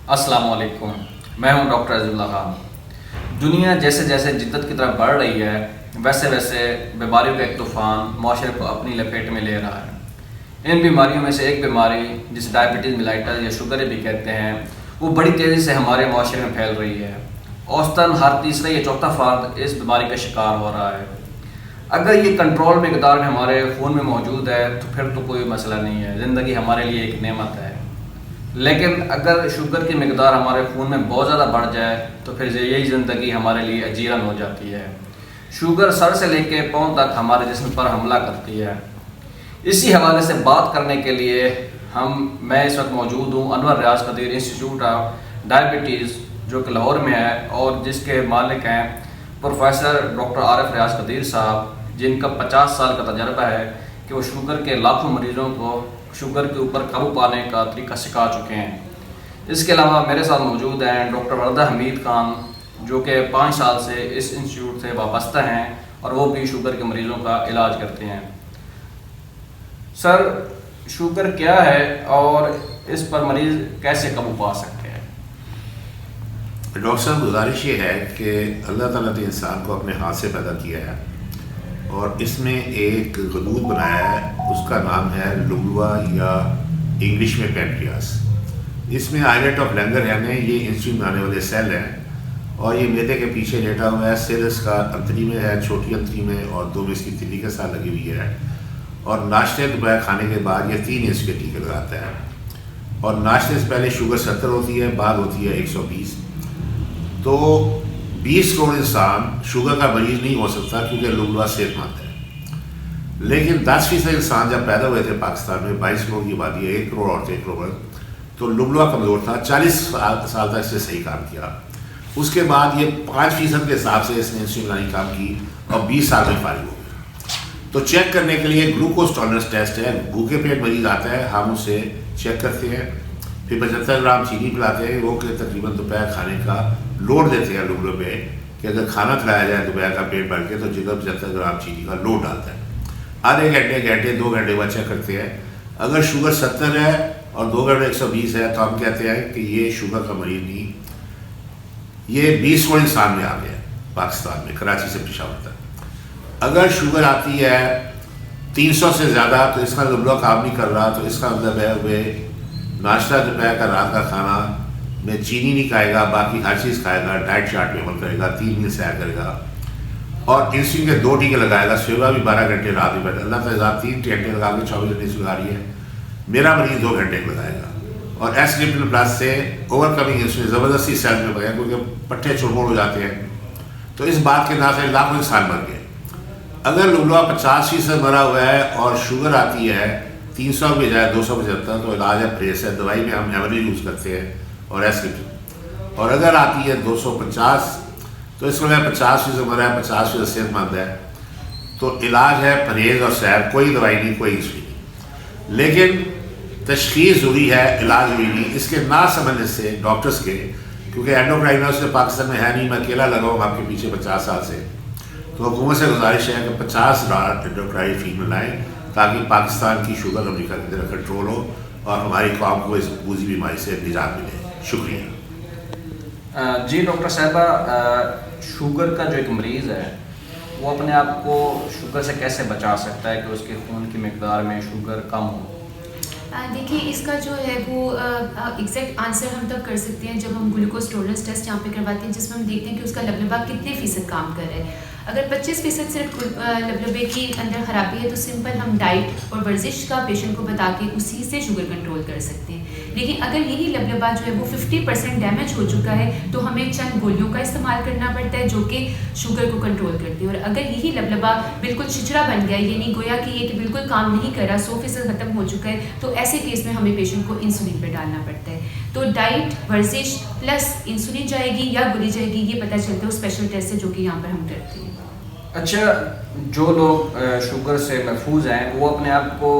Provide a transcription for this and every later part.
السلام علیکم، میں ہوں ڈاکٹر عزیز اللہ خان۔ دنیا جیسے جیسے جدت کی طرف بڑھ رہی ہے ویسے ویسے بیماریوں کا ایک طوفان معاشرے کو اپنی لپیٹ میں لے رہا ہے۔ ان بیماریوں میں سے ایک بیماری جسے ڈائبٹیز میلائٹس یا شوگر بھی کہتے ہیں وہ بڑی تیزی سے ہمارے معاشرے میں پھیل رہی ہے۔ اوسطاً ہر تیسرا یا چوتھا فرد اس بیماری کا شکار ہو رہا ہے۔ اگر یہ کنٹرول مقدار میں ہمارے خون میں موجود ہے تو پھر تو کوئی مسئلہ نہیں ہے، زندگی ہمارے لیے ایک نعمت ہے۔ لیکن اگر شوگر کی مقدار ہمارے خون میں بہت زیادہ بڑھ جائے تو پھر یہی زندگی ہمارے لیے اجیرن ہو جاتی ہے۔ شوگر سر سے لے کے پاؤں تک ہمارے جسم پر حملہ کرتی ہے۔ اسی حوالے سے بات کرنے کے لیے میں اس وقت موجود ہوں انور ریاض قدیر انسٹیٹیوٹ آف ڈائبٹیز جو کہ لاہور میں ہے، اور جس کے مالک ہیں پروفیسر ڈاکٹر عارف ریاض قدیر صاحب، جن کا 50 سال کا تجربہ ہے کہ وہ شوگر کے لاکھوں مریضوں کو شوگر کے اوپر قابو پانے کا طریقہ سکھا چکے ہیں۔ اس کے علاوہ میرے ساتھ موجود ہیں ڈاکٹر وردہ حمید خان، جو کہ 5 سال سے اس انسٹیٹیوٹ سے وابستہ ہیں اور وہ بھی شوگر کے مریضوں کا علاج کرتے ہیں۔ سر، شوگر کیا ہے اور اس پر مریض کیسے قابو پا سکتے ہیں؟ ڈاکٹر صاحب، گزارش یہ ہے کہ اللہ تعالیٰ نے انسان کو اپنے ہاتھ سے پیدا کیا ہے اور اس میں ایک غدود بنایا ہے، اس کا نام ہے لبوا یا انگلش میں پینکریاس۔ اس میں آئلٹ آف لینگر یہ انسولین بنانے والے سیل ہیں اور یہ معدے کے پیچھے لیٹا ہوا ہے۔ سیل اس کا انتڑی میں ہے، چھوٹی انتڑی میں، اور 2 میں اس کی تلی کے ساتھ لگی ہوئی ہے، اور ناشتے دوپہر کھانے کے بعد یہ 3 انچ کے ٹیکے لگاتا ہے۔ اور ناشتے سے پہلے شوگر 70 ہوتی ہے، بعد ہوتی ہے 120۔ تو 20 کروڑ انسان شوگر کا مریض نہیں ہو سکتا کیونکہ لبوا صحت مند ہے، لیکن 10% انسان جب پیدا ہوئے تھے پاکستان میں، 22 کروڑ کی آبادی ہے، 1 کروڑ عورتیں، 1 کروڑ، تو لبوا کمزور تھا۔ 40 سال تک اس نے صحیح کام کیا۔ اس کے بعد یہ 5% کے حساب سے اس نے انسولین بنانے کام کی اور 20 سال میں فارغ ہو گیا۔ تو چیک کرنے کے لیے گلوکوز ٹالرنس ٹیسٹ ہے، بھوکے پیٹ مریض آتا ہے، ہم اسے چیک کرتے ہیں، پھر 75 گرام چینی پلاتے ہیں، وہ کہ تقریباً دوپہر کھانے کا لوڈ دیتے ہیں لبوا پہ کہ اگر کھانا کھلایا جائے دوپہر کا پیٹ بھر کے تو جگہ 75 گرام چینی کا لوڈ ڈالتا ہے۔ آدھے گھنٹے 2 گھنٹے بعد چیک کرتے ہیں، اگر شوگر 70 ہے اور 2 گھنٹے 120 ہے تو ہم کہتے ہیں کہ یہ شوگر کا مریض نہیں، یہ 20 کروڑ انسان میں آ گیا ہے پاکستان میں، کراچی سے پشاور تک۔ اگر شوگر آتی ہے 300 سے زیادہ تو اس کا لبوا کام نہیں کر رہا، تو اس کا مطلب ہے وہ ناشتہ دوپہر کا رات کا کھانا میں چینی نہیں کھائے گا، باقی ہر چیز کھائے گا، ڈائٹ چارٹ پہ عمل کرے گا، 3 دن سیر کرے گا، اور انسولین کے 2 ٹیکے لگائے گا، صبح بھی 12 گھنٹے، رات بھی بیٹھے۔ اللہ تعالیٰ 3 گھنٹے لگا کے 24 گھنٹے سے لگا رہی ہے، میرا مریض 2 گھنٹے لگائے گا۔ اور ایس ڈپل پلس سے اوور کمنگ انسولین زبردستی سیل میں بغیر، کیونکہ پٹھے چڑمڑ ہو جاتے ہیں، تو اس بات کے نا سے لاکھوں انسان مر گئے۔ اگر لبوا 50% مرا ہوا ہے اور شوگر آتی ہے 300 کے بجائے 275 تو علاج ہے پریس ہے، دوائی میں ہم ایوریج یوز کرتے ہیں اور ایس ڈپل۔ اور اگر آتی ہے 250 تو اس میں 50% مرا ہے، 50% صحت مند ہے، تو علاج ہے پرہیز اور سیر، کوئی دوائی نہیں، کوئی انسولین نہیں۔ لیکن تشخیص ضروری ہے، علاج ضروری نہیں۔ اس کے نہ سمجھنے سے ڈاکٹرز کے، کیونکہ اینڈوکرائنرز پاکستان میں ہے نہیں، میں اکیلا لگا ہوں آپ کے پیچھے 50 سال سے، تو حکومت سے گزارش ہے کہ 50 اینڈوکرائن فیمل لائیں تاکہ پاکستان کی شوگر امریکہ کی طرح کنٹرول ہو اور ہماری قوم کو اس بوجھی بیماری سے نجات ملے۔ شکریہ۔ جی ڈاکٹر صاحبہ، شوگر کا جو ایک مریض ہے وہ اپنے آپ کو شوگر سے کیسے بچا سکتا ہے کہ اس کے خون کی مقدار میں شوگر کم ہو؟ دیکھیے، اس کا جو ہے وہ ایگزیکٹ آنسر ہم تب کر سکتے ہیں جب ہم گلوکوز ٹالرنس ٹیسٹ یہاں پہ کرواتے ہیں، جس میں ہم دیکھتے ہیں کہ اس کا لبلبا کتنے فیصد کام کر رہا ہے۔ اگر 25% صرف لبلبے کی اندر خرابی ہے تو سمپل ہم ڈائٹ اور ورزش کا پیشنٹ کو بتا کے اسی سے شوگر کنٹرول کر سکتے ہیں۔ لیکن اگر یہی لبلبا جو ہے وہ 50% ڈیمیج ہو چکا ہے تو ہمیں چند گولیوں کا استعمال کرنا پڑتا ہے جو کہ شوگر کو کنٹرول کرتی ہے۔ اور اگر یہی لبلبا بالکل چھچرا بن گیا، یعنی گویا کہ یہ کہ بالکل کام نہیں کر رہا، 100% ختم ہو چکا ہے، تو ایسے کیس میں ہمیں پیشنٹ کو انسولین پہ ڈالنا پڑتا ہے۔ تو ڈائٹ، ورزش پلس انسولین جائے گی یا گولی جائے گی، یہ پتہ چلتا ہے اس اسپیشل ٹیسٹ سے جو کہ یہاں پر ہم کرتے ہیں۔ اچھا، جو لوگ شوگر سے محفوظ ہیں وہ اپنے آپ کو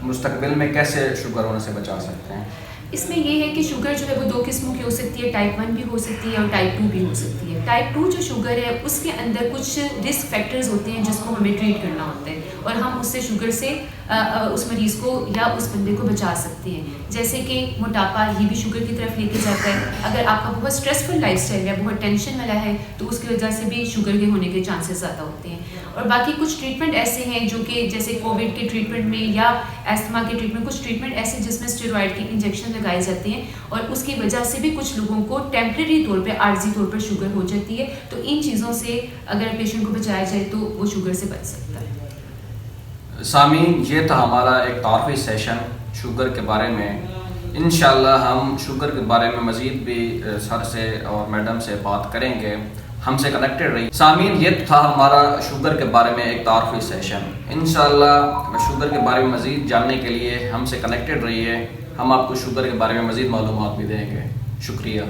مستقبل میں کیسے شوگر ہونے سے بچا سکتے ہیں؟ اس میں یہ ہے کہ شوگر جو ہے وہ 2 قسموں کی ہو سکتی ہے، ٹائپ 1 بھی ہو سکتی ہے اور ٹائپ 2 بھی ہو سکتی ہے۔ ٹائپ 2 جو شوگر ہے اس کے اندر کچھ رسک فیکٹرز ہوتے ہیں جس کو ہمیں ٹریٹ کرنا ہوتا ہے، اور ہم اس سے شوگر سے اس مریض کو یا اس بندے کو بچا سکتے ہیں. جیسے کہ موٹاپا یہ بھی شوگر کی طرف لے کے جاتا ہے. اگر آپ کا بہت اسٹریسفل لائف اسٹائل ہے, بہت ٹینشن والا ہے, تو اس کی وجہ سے بھی شوگر کے ہونے کے چانسز زیادہ ہوتے ہیں. اور باقی کچھ ٹریٹمنٹ ایسے ہیں جو کہ جیسے کووڈ کے ٹریٹمنٹ میں یا ایستھما کے ٹریٹمنٹ, کچھ ٹریٹمنٹ ایسے جس میں اسٹیرائڈ کے انجیکشن لگائے جاتے ہیں, اور اس کی وجہ سے بھی کچھ لوگوں کو ٹیمپریری طور پہ, عارضی طور پر شوگر ہو جاتی ہے. تو ان چیزوں سے اگر پیشنٹ کو بچایا جائے تو وہ شوگر سے بچ سکتا ہے. سامعین, یہ تھا ہمارا ایک تعارفی سیشن شوگر کے بارے میں. انشاءاللہ ہم شوگر کے بارے میں مزید بھی سر سے اور میڈم سے بات کریں گے. ہم سے کنیکٹڈ رہی. سامعین, یہ تھا ہمارا شوگر کے بارے میں ایک تعارفی سیشن. انشاءاللہ شوگر کے بارے میں مزید جاننے کے لیے ہم سے کنیکٹڈ رہیے. ہم آپ کو شوگر کے بارے میں مزید معلومات بھی دیں گے. شکریہ.